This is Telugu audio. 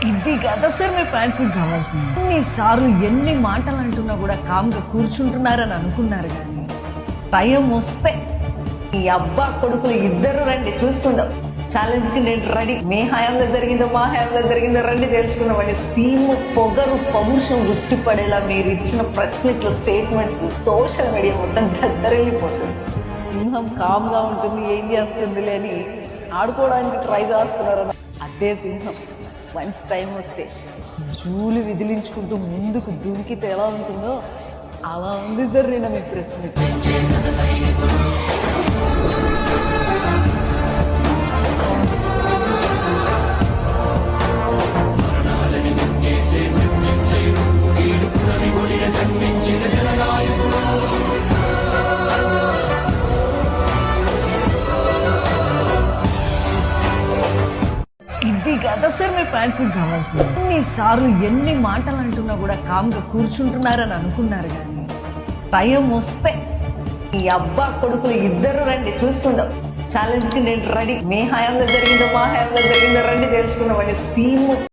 ఇది కదా సార్ మీ ఫ్యాన్సీకి కావాల్సింది. ఎన్నిసార్లు ఎన్ని మాటలు అంటున్నా కూడా కామ్గా కూర్చుంటున్నారని అనుకున్నారు, కానీ టైం వస్తే ఈ అబ్బా కొడుకులు ఇద్దరు రండి చూసుకుందాం. ఛాలెంజ్ కి నేను రెడీ. మీ హయాంలో జరిగిందో మా హయాంలో జరిగిందో రండి తెలుసుకుందాం అండి. సీము పొగరు పౌరుషం గుర్తుపడేలా మీరు ఇచ్చిన ప్రశ్నలు స్టేట్మెంట్స్ సోషల్ మీడియా మొత్తం దద్దరిల్లిపోతుంది. సింహం కామ్గా ఉంటుంది, ఏం చేస్తుంది అని ఆడుకోవడానికి ట్రై చేస్తున్నారు. అదే సింహం వన్స్ టైం వస్తే జూలు విదిలించుకుంటూ ముందుకు దూకితే ఎలా ఉంటుందో అలా ఉంది సార్ నేను మీ ప్రశ్న. ఇది కదా సార్ మీ ఫ్యాన్సీకి కావాల్సింది. ఎన్నిసార్లు ఎన్ని మాటలు అంటున్నా కూడా కామ్గా కూర్చుంటున్నారని అనుకున్నారు, కానీ టైం వస్తే ఈ అబ్బా కొడుకులు ఇద్దరు రండి చూసుకుందాం. ఛాలెంజ్ కి నేను రెడీ. మీ హయాంలో జరిగిందో మా హయాంలో జరిగిందో రండి తెలుసుకుందాం అండి. సీము